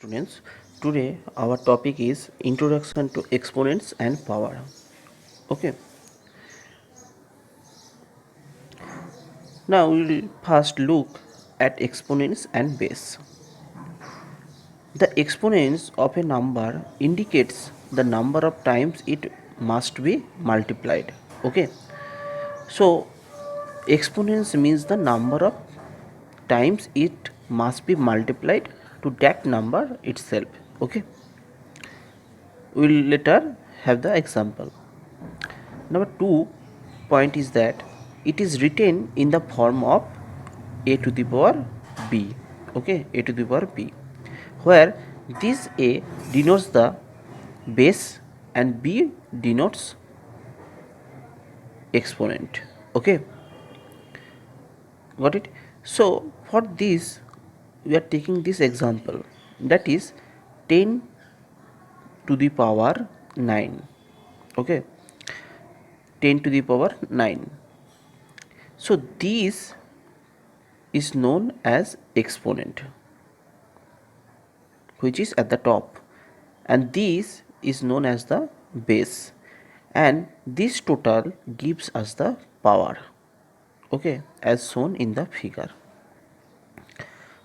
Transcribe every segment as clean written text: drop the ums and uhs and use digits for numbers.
Students, today our topic is Introduction to Exponents and Power. Okay, now we will first look at exponents and base. The exponents of a number indicates the number of times it must be multiplied. Okay, so exponents means the number of times it must be multiplied to that number itself. Okay, we will later have the example. Number two point is that it is written in the form of a to the power b. Okay, a to the power b, where this a denotes the base and b denotes exponent. Okay, got it? So for this we are taking this example, that is 10 to the power 9. Okay, 10 to the power 9. So this is known as exponent, which is at the top, and this is known as the base, and this total gives us the power. Okay, as shown in the figure.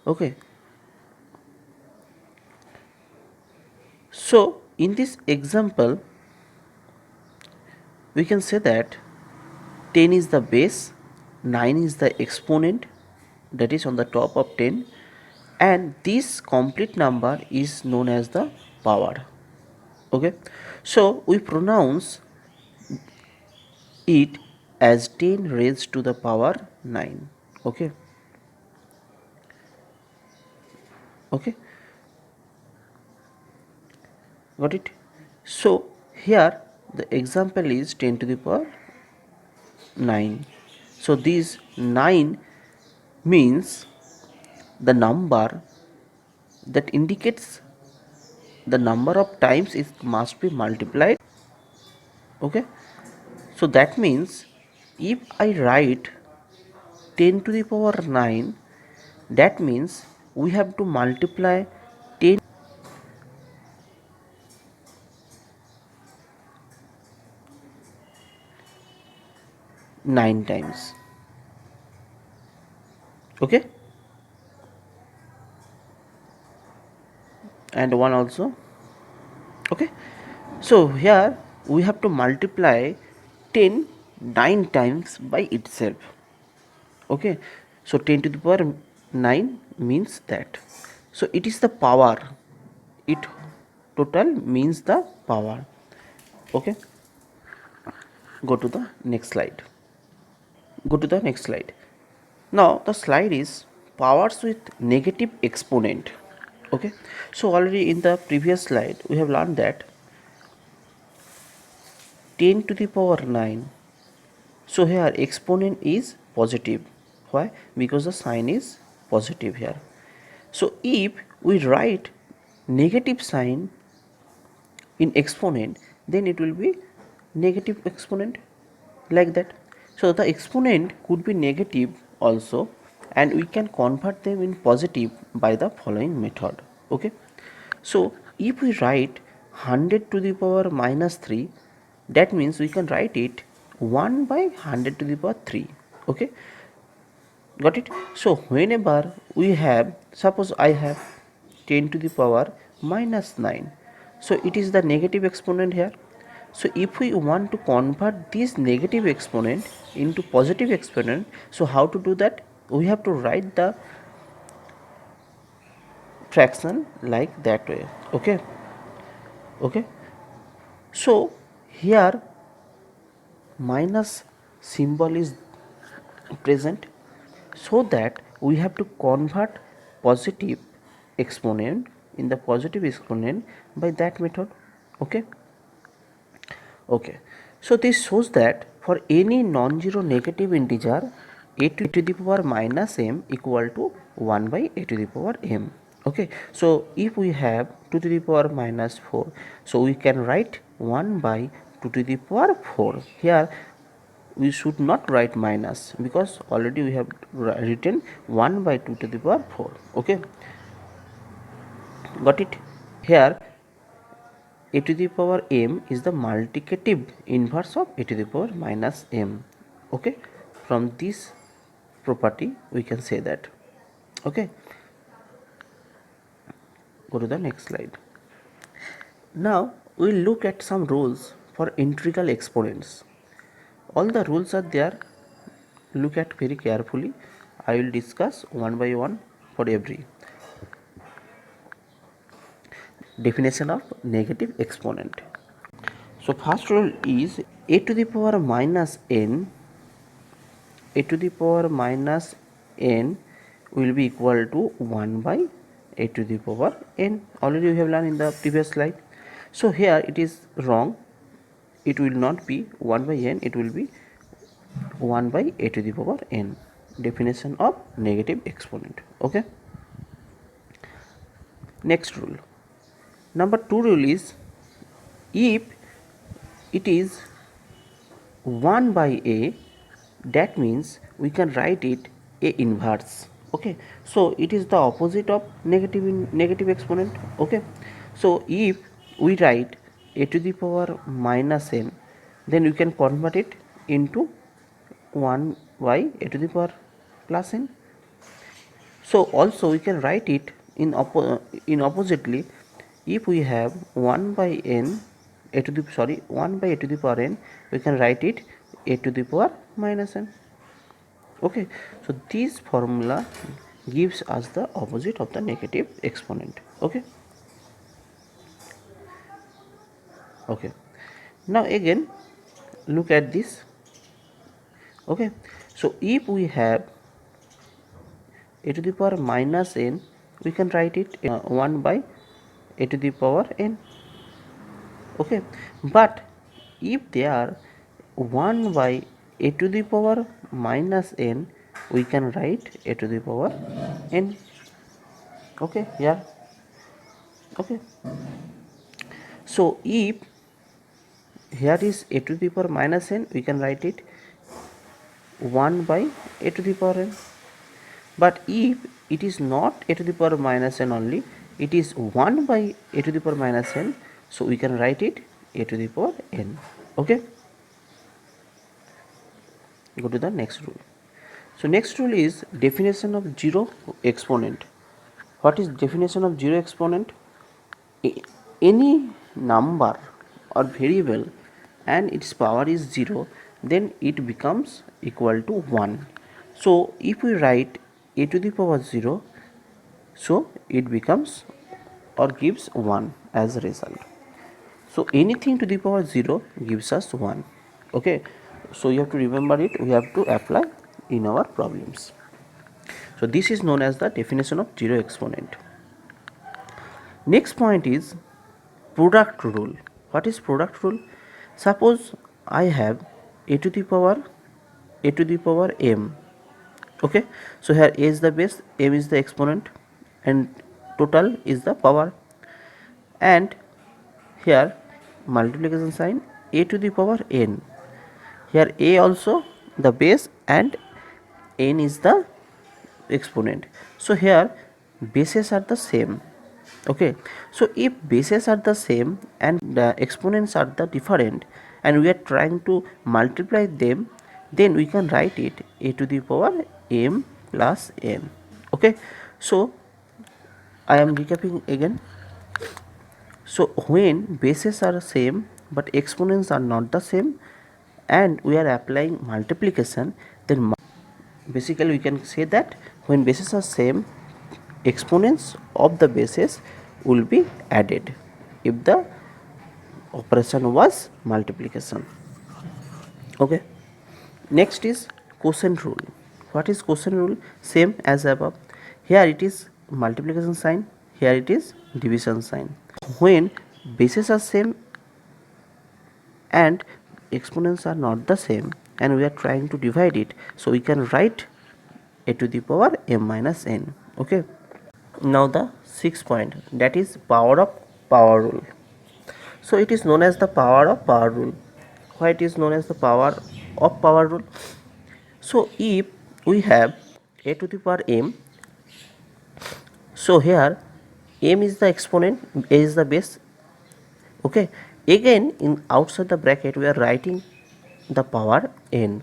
Okay, so in this example we can say that 10 is the base, 9 is the exponent, that is on the top of 10, and this complete number is known as the power. Okay, so we pronounce it as 10 raised to the power 9. Okay, okay, got it? So here the example is 10 to the power 9. So this 9 means the number that indicates the number of times it must be multiplied. Okay, so that means if I write 10 to the power 9, that means we have to multiply 10 9 times. Okay, and 1 also. Okay, so here we have to multiply 10 9 times by itself. Okay, so 10 to the power 9 means that, so it is the power, it total means the power. Okay, go to the next slide. Go to the next slide. Now the slide is powers with negative exponent. Okay, so already in the previous slide we have learned that 10 to the power 9, so here exponent is positive. Why? Because the sign is positive here. So if we write negative sign in exponent, then it will be negative exponent, like that. So the exponent could be negative also, and we can convert them in positive by the following method. Okay, so if we write 100 to the power minus 3, that means we can write it 1 by 100 to the power 3. Okay, got it? So whenever we have, suppose I have 10 to the power minus 9, so it is the negative exponent here. So if we want to convert this negative exponent into positive exponent, so how to do that? We have to write the fraction like that way. Okay, okay, so here minus symbol is present, so that we have to convert positive exponent in the positive exponent by that method. Okay, okay, so this shows that for any non-zero negative integer, a to the power minus m equal to 1 by a to the power m. Okay, so if we have 2 to the power minus 4, so we can write 1 by 2 to the power 4. Here we should not write minus, because already we have written 1 by 2 to the power 4. Okay, Got it? Here a to the power m is the multiplicative inverse of a to the power minus m. Okay, from this property we can say that. Okay, go to the next slide. Now we'll look at some rules for integral exponents. All the rules are there, look at very carefully. I will discuss one by one for every. Definition of negative exponent. So first rule is a to the power minus n, a to the power minus n will be equal to 1 by a to the power n. Already we have learned in the previous slide. So here it is wrong, it will not be 1 by n, it will be 1 by a to the power n. Definition of negative exponent. Okay, next rule, number 2 rule is if it is 1 by a, that means we can write it a inverse. Okay, so it is the opposite of negative exponent. Okay, so if we write a to the power minus n, then we can convert it into 1 by a to the power plus n. So also we can write it in oppositely. If we have 1 by n a to the 1 by a to the power n, we can write it a to the power minus n. Okay, so this formula gives us the opposite of the negative exponent. Okay, okay, now again look at this. Okay, so if we have a to the power minus n, we can write it 1 by a to the power n. Okay, but if they are 1 by a to the power minus n, we can write a to the power n. Okay, yeah, okay, so if here is a to the power minus n, we can write it 1 by a to the power n. But if it is not a to the power minus n only, it is 1 by a to the power minus n, so we can write it a to the power n. Okay, go to the next rule. So next rule is definition of zero exponent. What is definition of zero exponent? Any number or variable and its power is 0, then it becomes equal to 1. So if we write a to the power 0, so it becomes or gives 1 as a result. So anything to the power 0 gives us 1. Okay, so you have to remember it, we have to apply in our problems. So this is known as the definition of zero exponent. Next point is product rule. What is product rule? Suppose I have a to the power m. Okay, so here a is the base, m is the exponent, and total is the power, and here multiplication sign a to the power n. Here a also the base and n is the exponent. So here bases are the same. Okay, so if bases are the same and the exponents are the different, and we are trying to multiply them, then we can write it a to the power m plus n. Okay, so I am recapping again. So when bases are same but exponents are not the same and we are applying multiplication, then basically we can say that when bases are same, exponents of the bases will be added if the operation was multiplication. Okay, next is quotient rule. What is quotient rule? Same as above. Here it is multiplication sign, here it is division sign. When bases are same and exponents are not the same and we are trying to divide it, so we can write a to the power m minus n. Okay, now the sixth point, that is power of power rule. So it is known as the power of power rule. Why it is known as the power of power rule? So if we have a to the power m, so here m is the exponent, a is the base. Okay, again in outside the bracket we are writing the power n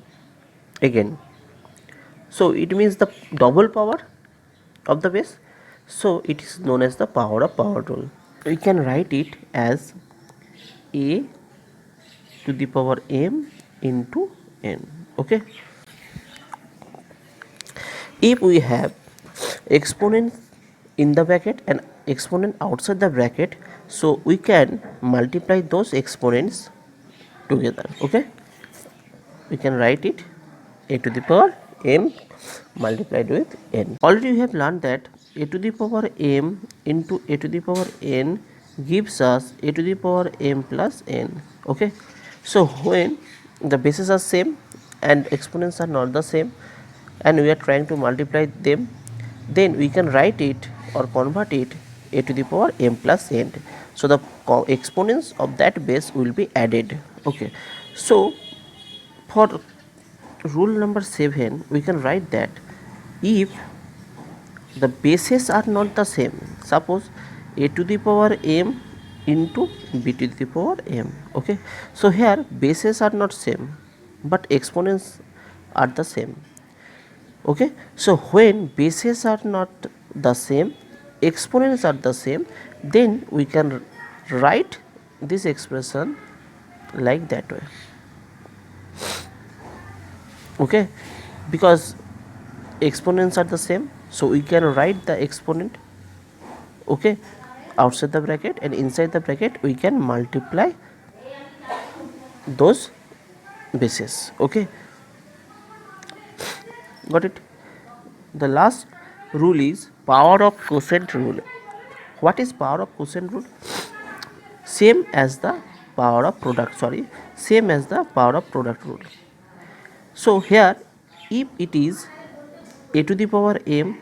again, so it means the double power of the base, so it is known as the power of power rule. We can write it as a to the power m into n. Okay, if we have exponent in the bracket and exponent outside the bracket, so we can multiply those exponents together. Okay, we can write it a to the power m multiplied with n. Already we have learned that a to the power m into a to the power n gives us a to the power m plus n. Okay, so when the bases are same and exponents are not the same and we are trying to multiply them, then we can write it or convert it a to the power m plus n. So the exponents of that base will be added. Okay, so for rule number 7 we can write that if the bases are not the same, suppose a to the power m into b to the power m. Okay, so here bases are not same but exponents are the same. Okay, so when bases are not the same, exponents are the same, then we can write this expression like that way. Okay, because exponents are the same, so we can write the exponent, okay, outside the bracket, and inside the bracket we can multiply those bases. Okay, got it. The last rule is power of quotient rule. What is power of quotient rule? Same as the power of product, same as the power of product rule. So here if it is a to the power m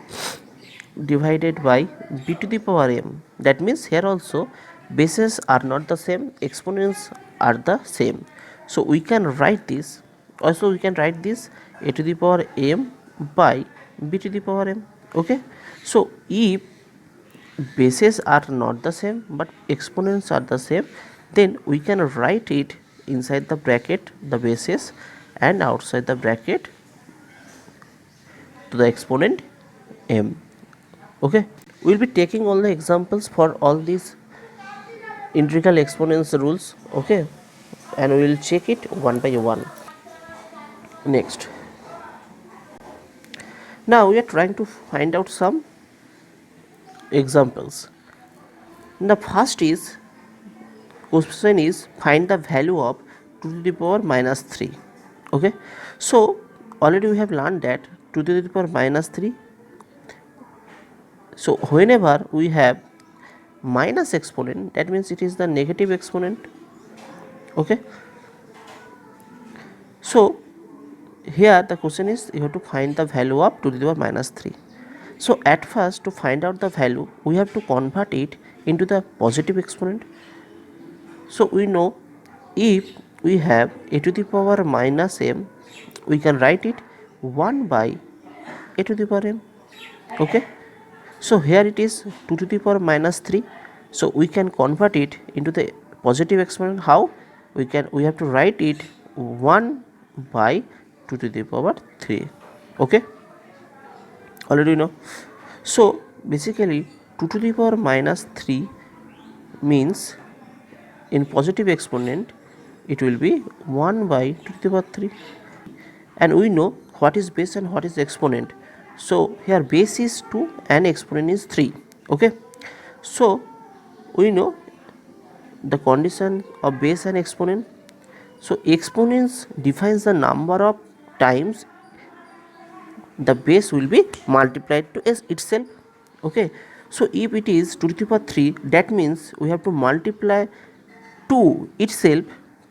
divided by b to the power m, that means here also bases are not the same, exponents are the same, so we can write this, also we can write this a to the power m by b to the power m. Okay, so if bases are not the same but exponents are the same, then we can write it inside the bracket the bases and outside the bracket to the exponent m. Okay, we will be taking all the examples for all these integral exponents rules. Okay, and we will check it one by one. Next, now we are trying to find out some examples. The first is question is find the value of 2 to the power minus 3. Okay, so already we have learned that 2 to the power minus 3, so whenever we have minus exponent, that means it is the negative exponent. Okay, so here the question is you have to find the value of 2 to the power minus 3. So at first, to find out the value we have to convert it into the positive exponent. So we know if we have a to the power minus m, we can write it 1 by a to the power m. Okay, so here it is 2 to the power minus 3, so we can convert it into the positive exponent. How? We have to write it 1 by 2 to the power 3. Okay, already know. So basically 2 to the power minus 3 means in positive exponent it will be 1 by 2 to the power 3, and we know what is base and what is exponent. So here base is 2 and exponent is 3. Okay, so we know the condition of base and exponent. So exponents defines the number of times the base will be multiplied to itself. Okay, so if it is 2 to the power 3, that means we have to multiply 2 itself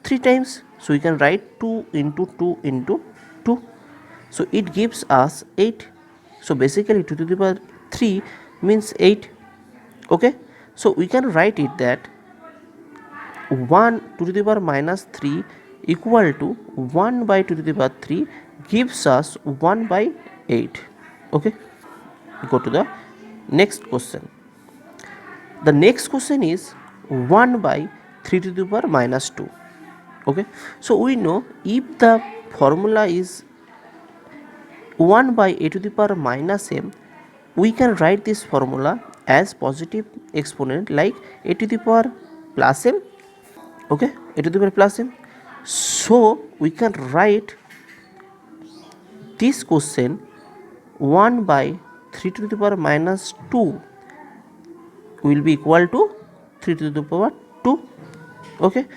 3 times, so we can write 2 into 2 into 2, so it gives us 8. So basically 2 to the power 3 means 8. Okay, so we can write it that 1 to the power minus 3 equal to 1 by 2 to the power 3 gives us 1 by 8. Okay, go to the next question. The next question is 1 by 3 to the power minus 2. Okay, so we know if the formula is 1 by a to the power minus m, we can write this formula as positive exponent like a to the power plus m. Okay, a to the power plus m. So we can write this question 1 by 3 to the power minus 2 will be equal to 3 to the power 2. Okay,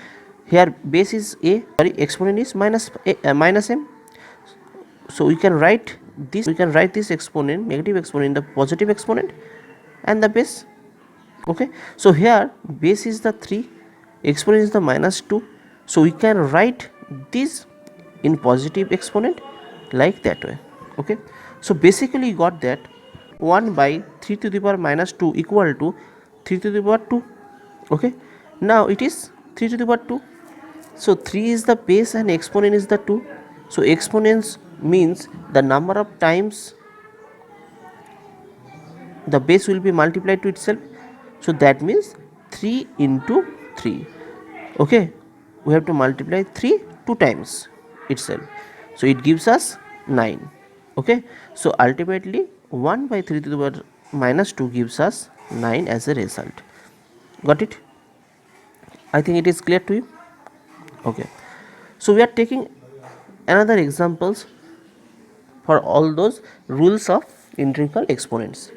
here base is a, sorry, exponent is minus m. So we can write this exponent, negative exponent, in the positive exponent and the base. Okay, so here base is the 3, exponent is the minus 2, so we can write this in positive exponent like that way. Okay, so basically you got that 1 by 3 to the power minus 2 equal to 3 to the power 2. Okay, now it is 3 to the power 2, so 3 is the base and exponent is the 2. So exponents means the number of times the base will be multiplied to itself, so that means 3 into 3. Okay, we have to multiply 3 2 times itself, so it gives us 9. Okay, so ultimately 1 by 3 to the power minus 2 gives us 9 as a result. Got it? I think it is clear to you. Okay, so we are taking another examples for all those rules of integral exponents.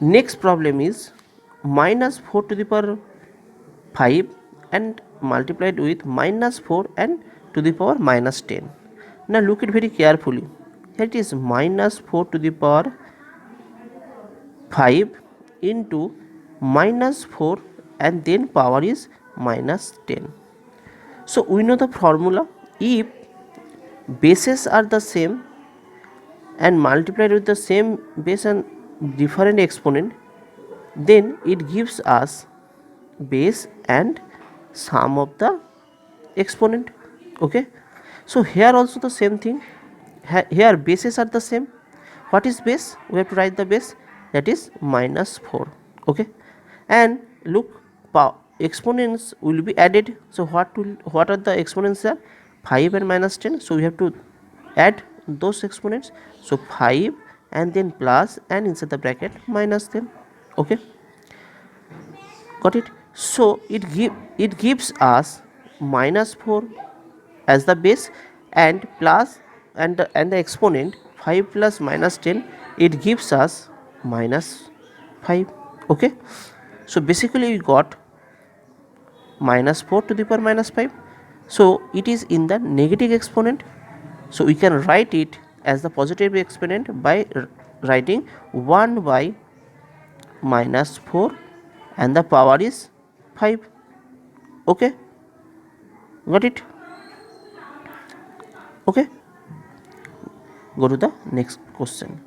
Next problem is minus 4 to the power 5 and multiplied with minus 4 and to the power minus 10. Now look it very carefully. Here it is minus 4 to the power 5 into minus 4 and then power is minus 10. So we know the formula, if bases are the same and multiplied with the same base and different exponent, then it gives us base and sum of the exponent. Okay, so here also the same thing. Here bases are the same. What is base? We have to write the base, that is minus 4. Okay, and look, exponents will be added. So what are the exponents are? 5 and minus 10. So we have to add those exponents. So 5 and then plus and inside the bracket minus 10. Okay, got it? So it gives us minus 4 as the base and plus and the exponent 5 plus minus 10, it gives us minus 5. Okay, so basically we got minus 4 to the power minus 5. So it is in the negative exponent, so we can write it as the positive exponent by writing 1 by minus 4 and the power is 5. Okay, got it? Okay, go to the next question.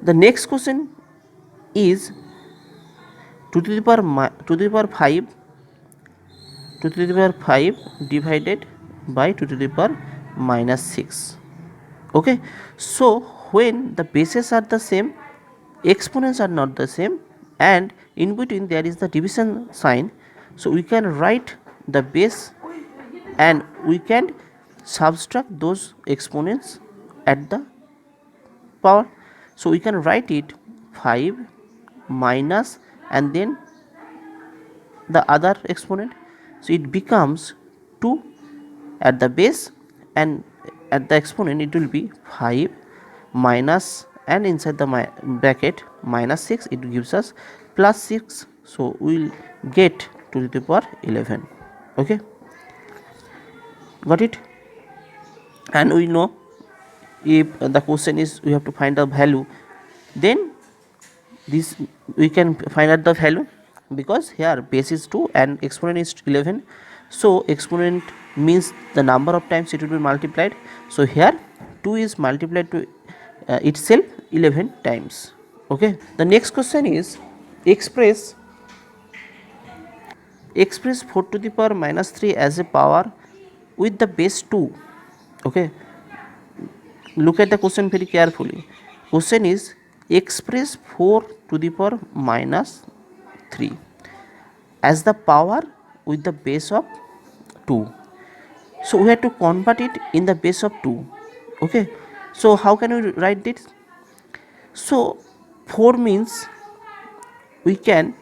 The next question is 2 to the power 5 2 to the power 5 divided by 2 to the power minus 6. Okay, so when the bases are the same, exponents are not the same, and in between there is the division sign, so we can write the base and we can subtract those exponents at the power. So we can write it 5 minus and then the other exponent, so it becomes 2 at the base and at the exponent it will be 5 minus and inside the bracket minus 6, it gives us plus 6, so we will get to the power 11. Okay, got it? And we know if the question is we have to find the value, then this we can find out the value, because here base is 2 and exponent is 11, so exponent means the number of times it will be multiplied. So here 2 is multiplied to itself 11 times. Okay, the next question is express 4 to the power minus 3 as a power with the base 2. Okay, look at the question very carefully. Question is express 4 to the power minus 3 as the power with the base of 2. So we have to convert it in the base of 2. Okay, so how can we write this? So 4 means we can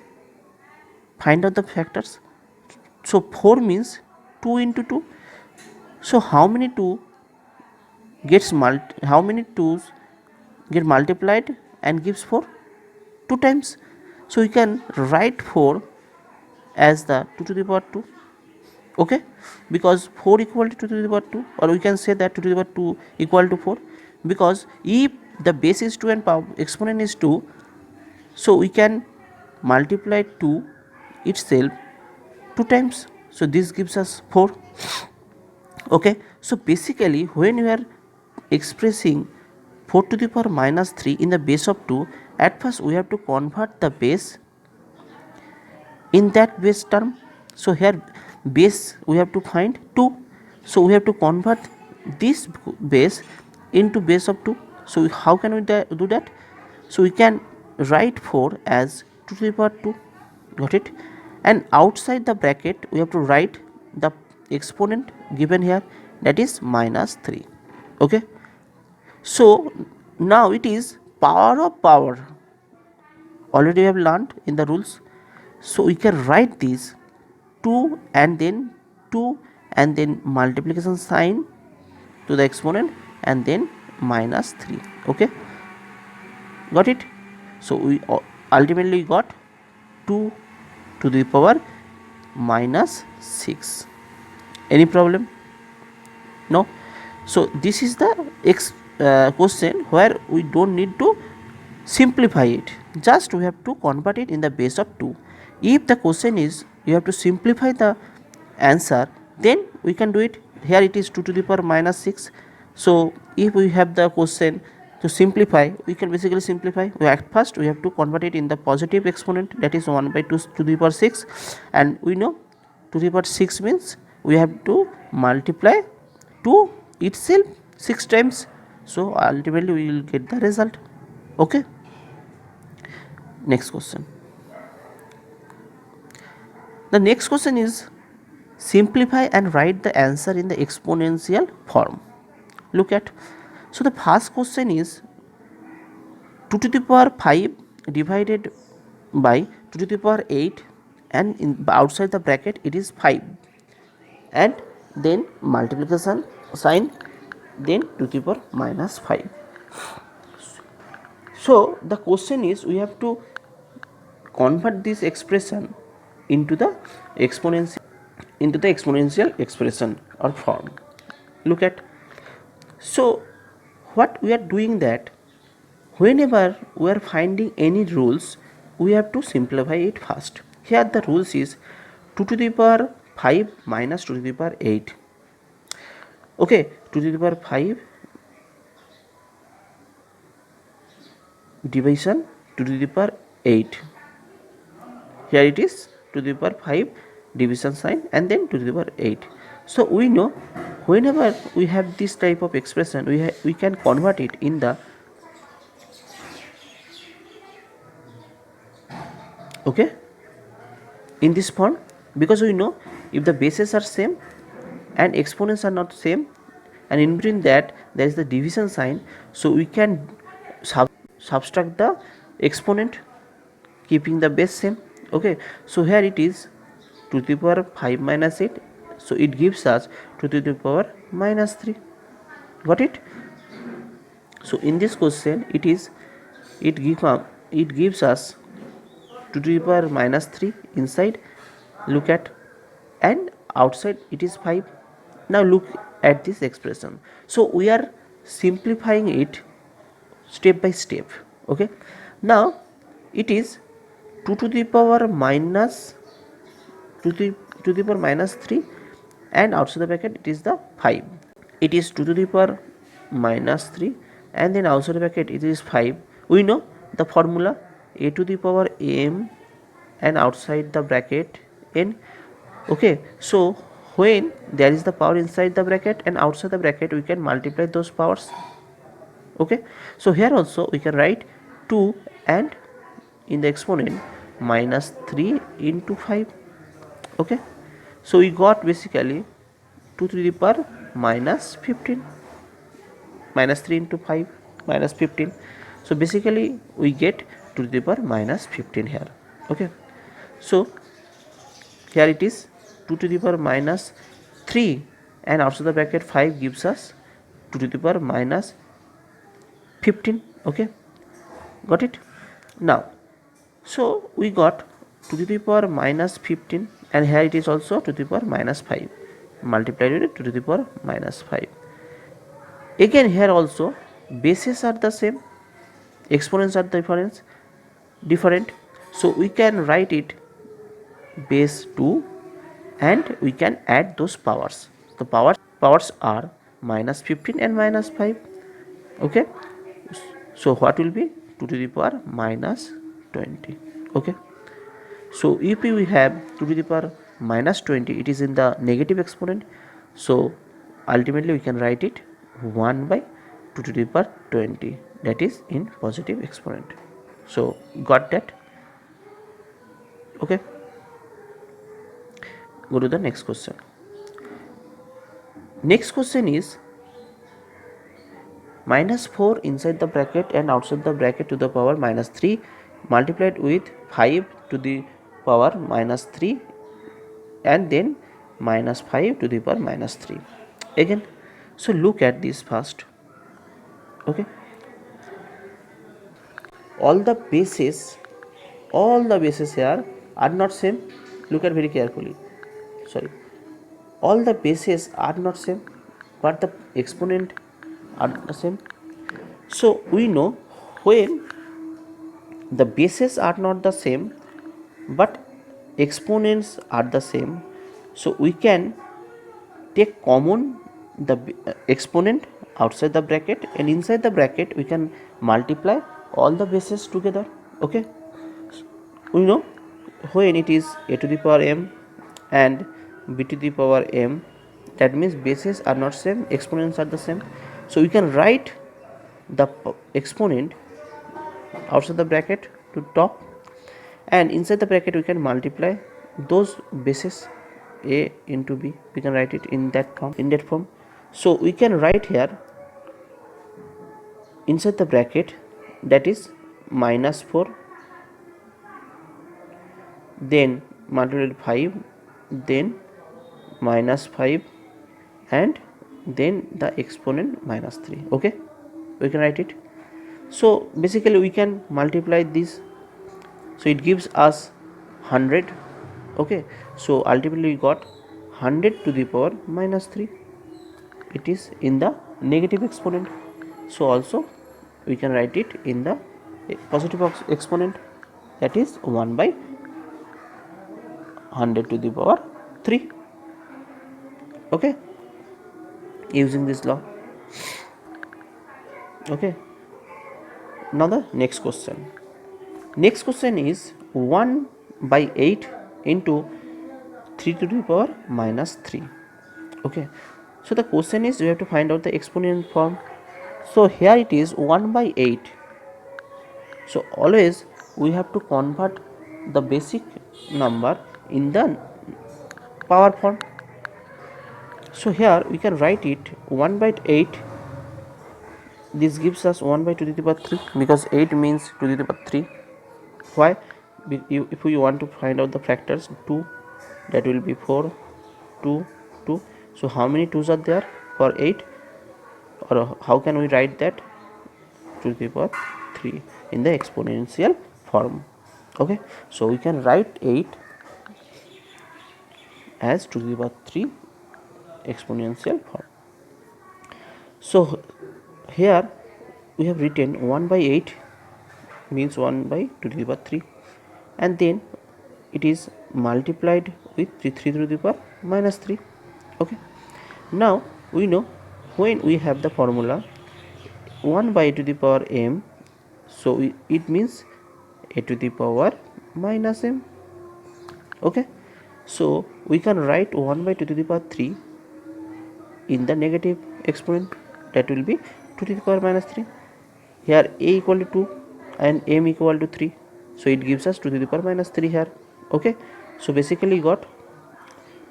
find out the factors. So 4 means 2 into 2. So how many 2 how many 2's get multiplied and gives 4? 2 times. So we can write 4 as the 2 to the power 2. Okay, because 4 equal to 2 to the power 2, or we can say that 2 to the power 2 equal to 4, because if the base is 2 and power exponent is 2, so we can multiply 2 itself 2 times, so this gives us 4. Okay, so basically when we are expressing 4 to the power minus 3 in the base of 2, at first we have to convert the base in that base term. So here base we have to find 2, so we have to convert this base into base of 2. So how can we do that? So we can write 4 as 2 to the power 2. Got it? And outside the bracket we have to write the exponent given here, that is minus 3. Okay, so now it is power of power, already we have learned in the rules. So we can write this 2 and then 2 and then multiplication sign to the exponent and then minus 3. Okay, got it? So we ultimately got 2 to the power minus 6. Any problem? No. So this is the question where we don't need to simplify it, just we have to convert it in the base of 2. If the question is you have to simplify the answer, then we can do it. Here it is 2 to the power minus 6. So if we have the question to simplify, we can basically simplify. At first we have to convert it in the positive exponent, that is 1 by 2 to the power 6, and we know 2 to the power 6 means we have to multiply 2 itself 6 times, so ultimately we will get the result. Okay, next question. The next question is simplify and write the answer in the exponential form. Look at, so the first question is 2 to the power 5 divided by 2 to the power 8, and in outside the bracket it is 5, and then multiplication sign, then 2 to the power minus 5. So the question is we have to convert this expression into the exponential expression or form. Look at, so what we are doing, that whenever we are finding any rules, we have to simplify it first. Here the rules is 2 to the power 5 minus 2 to the power 8. Okay, 2 to the power 5 division 2 to the power 8. Here it is 2 to the power 5 division sign and then 2 to the power 8. So we know whenever we have this type of expression, we can convert it in the in this form, because we know if the bases are same and exponents are not same, and in between that there is the division sign, so we can subtract the exponent keeping the base same. Okay, so here it is 2 to the power 5 minus 8, so it gives us 2 to the power minus 3. Got it? So in this question it gives us 2 to the power minus 3 inside, look at, and outside it is 5. Now look at this expression, so we are simplifying it step by step. Okay, now it is 2 to the power minus 2 to the power minus 3, and outside the bracket it is the 5. It is 2 to the power minus 3 and then outside the bracket it is 5. We know the formula, a to the power m and outside the bracket n. Okay, so when there is the power inside the bracket and outside the bracket, we can multiply those powers. Okay, so here also we can write 2 and in the exponent minus 3 into 5. Okay, so we got basically 2 to the power minus 15, minus 3 into 5 minus 15. So basically we get 2 to the power minus 15 here. Okay, so here it is 2 to the power minus 3 and outside the bracket 5 gives us 2 to the power minus 15. Okay, got it. Now so we got 2 to the power minus 15 and here it is also 2 to the power minus 5 multiplied with 2 to the power minus 5. Again here also bases are the same, exponents are different, so we can write it base 2 and we can add those powers. The powers are minus 15 and minus 5. Okay, so what will be 2 to the power minus 20. Okay, so if we have 2 to the power minus 20, it is in the negative exponent, so ultimately we can write it 1 by 2 to the power 20, that is in positive exponent. So got that? Okay, go to the next question. Next question is minus 4 inside the bracket and outside the bracket to the power minus 3 multiplied with 5 to the power minus 3 and then minus 5 to the power minus 3 again. So look at this first. Okay, all the bases here are not same. Look at very carefully. Sorry, all the bases are not same but the exponent are the same. So we know when the bases are not the same but exponents are the same, so we can take common the exponent outside the bracket and inside the bracket we can multiply all the bases together. Okay, we know when it is a to the power m and b to the power m, that means bases are not same, exponents are the same, so we can write the exponent outside the bracket to top and inside the bracket we can multiply those bases a into b, we can write it in that form. So we can write here inside the bracket, that is minus 4, then multiplied with 5, then minus 5 and then the exponent minus 3. Okay, we can write it. So basically we can multiply this, so it gives us 100. Okay, so ultimately we got 100 to the power minus 3, it is in the negative exponent, so also we can write it in the positive exponent, that is 1 by 100 to the power 3. Okay, using this law. Okay, now the next question. Next question is 1 by 8 into 3 to the power minus 3. Okay, so the question is we have to find out the exponent form. So here it is 1 by 8. So always we have to convert the basic number in the power form. So here we can write it 1 by 8. This gives us 1 by 2 to the power 3 because 8 means 2 to the power 3. Why? If we want to find out the factors, 2, that will be 4, 2, 2. So how many 2's are there for 8, or how can we write that? 2 to the power 3 in the exponential form. Okay, so we can write 8 as 2 to the power 3 exponential form. So here we have written 1 by 8 means 1 by 2 to the power 3 and then it is multiplied with 3 to the power minus 3. Okay, now we know when we have the formula 1 by to the power m, so it means a to the power minus m. Okay, so we can write 1 by 2 to the power 3 in the negative exponent, that will be 2 to the power minus 3. Here a equal to 2, and m equal to 3, so it gives us 2 to the power minus 3 here. Okay, so basically got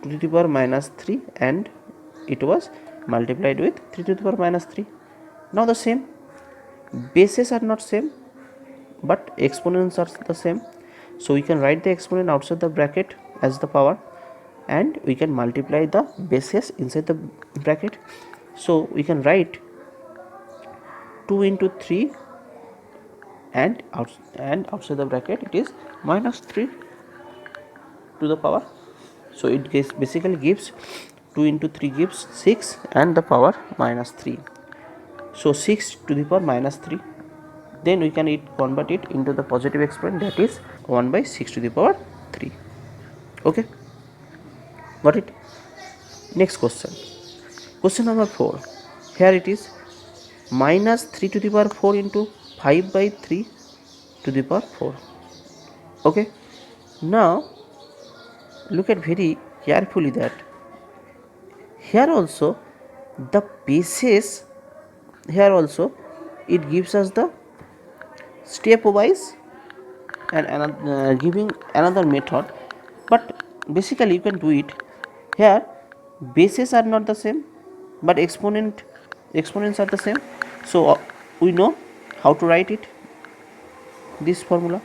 2 to the power minus 3 and it was multiplied with 3 to the power minus 3. Now the same, bases are not same but exponents are the same, so we can write the exponent outside the bracket as the power and we can multiply the bases inside the bracket. So we can write 2 into 3 and outside the bracket it is minus 3 to the power. So it basically gives 2 into 3 gives 6 and the power minus 3. So 6 to the power minus 3, then we can convert it into the positive exponent, that is 1 by 6 to the power 3. Okay, got it? Next question, question number 4. Here it is minus 3 to the power 4 into 5 by 3 to the power 4. Okay, now look at very carefully that here also the bases, here also it gives us the stepwise and another, giving another method, but basically you can do it. Here bases are not the same but exponents are the same, so we know how to write it, this formula.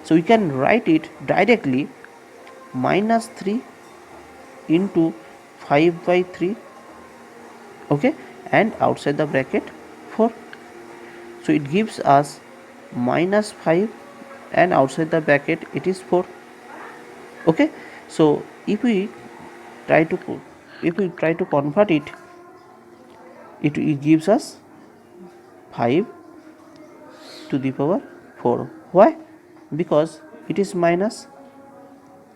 So we can write it directly minus 3 into 5 by 3, okay, and outside the bracket 4. So it gives us minus 5 and outside the bracket it is 4. Okay, so if we try to convert it, it gives us 5 to the power 4. Why? Because it is minus.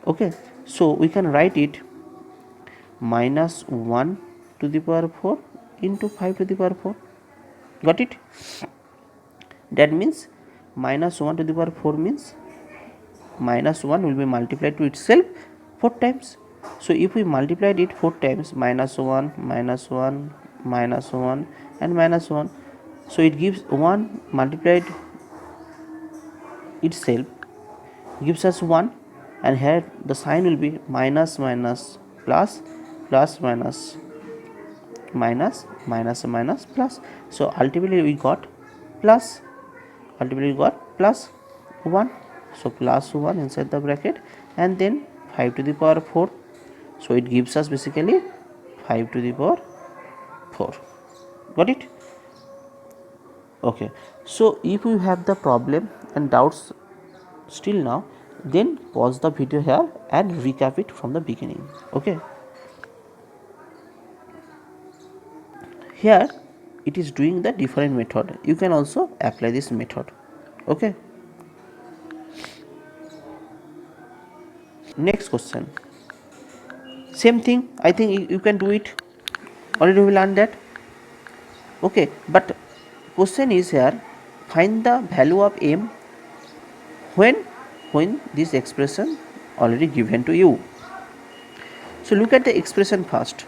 Okay, so we can write it minus 1 to the power 4 into 5 to the power 4. Got it? That means minus 1 to the power 4 means minus 1 will be multiplied to itself 4 times. So if we multiplied it 4 times, minus 1 minus 1 minus 1 and minus 1, so it gives 1 multiplied itself gives us 1, and here the sign will be minus minus plus plus minus minus minus minus plus. So ultimately we got plus, 1, so plus 1 inside the bracket and then 5 to the power 4, so it gives us basically 5 to the power 4. Got it? Okay, so if you have the problem and doubts still now, then pause the video here and recap it from the beginning. Okay, here it is doing the different method, you can also apply this method. Okay, next question, same thing, I think you can do it, already we learned that. Okay, but question is here, find the value of m when this expression already given to you. So look at the expression first,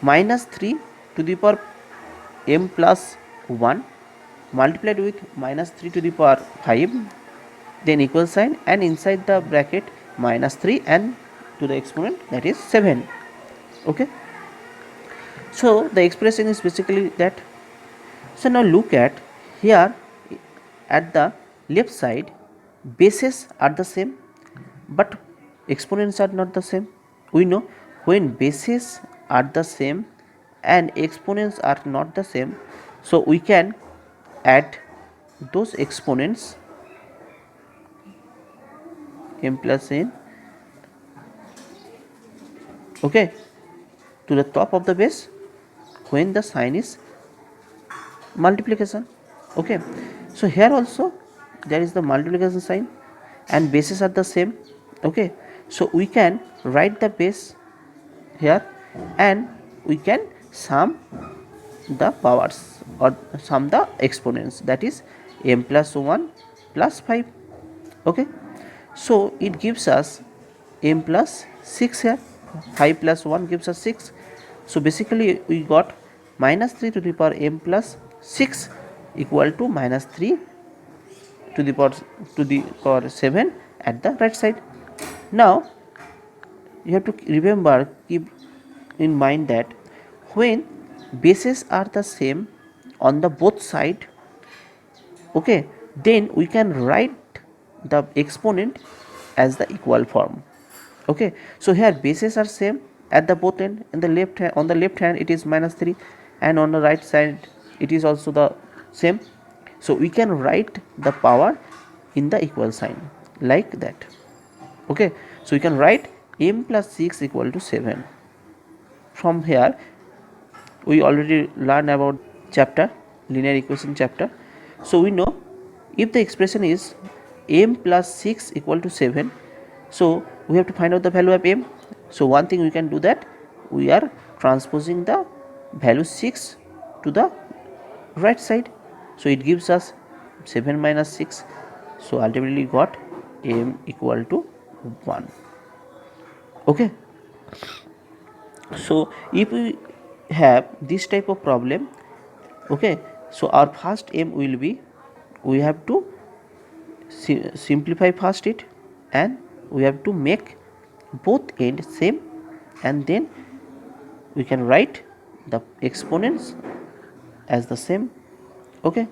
minus 3 to the power m plus 1 multiplied with minus 3 to the power 5, then equal sign and inside the bracket minus 3 and to the exponent, that is 7. Okay, so the expression is basically that. So now look at here, at the left side bases are the same but exponents are not the same. We know when bases are the same and exponents are not the same, so we can add those exponents m plus n, okay, to the top of the base when the sign is multiplication. Okay, so here also there is the multiplication sign and bases are the same. Okay, so we can write the base here and we can sum the powers or sum the exponents, that is m plus 1 plus 5. Okay, so it gives us m plus 6 here, 5 plus 1 gives us 6. So basically we got minus 3 to the power m plus 6 equal to minus 3 to the power 7 at the right side. Now you have to remember, keep in mind that when bases are the same on the both side, okay, then we can write the exponent as the equal form. Okay, so here bases are same at the both end. In the left hand, on the left hand it is minus 3, and on the right side it is also the same. So we can write the power in the equal sign like that. Okay, so we can write m plus 6 equal to 7. From here we already learned about chapter linear equation chapter. So we know if the expression is m plus 6 equal to 7, so we have to find out the value of m. So one thing we can do, that we are transposing the value 6 to the right side, so it gives us 7 minus 6. So ultimately got m equal to 1. Okay, so if we have this type of problem, okay, so our first aim will be, we have to simplify first it, and we have to make both ends same, and then we can write the exponents as the same. Okay.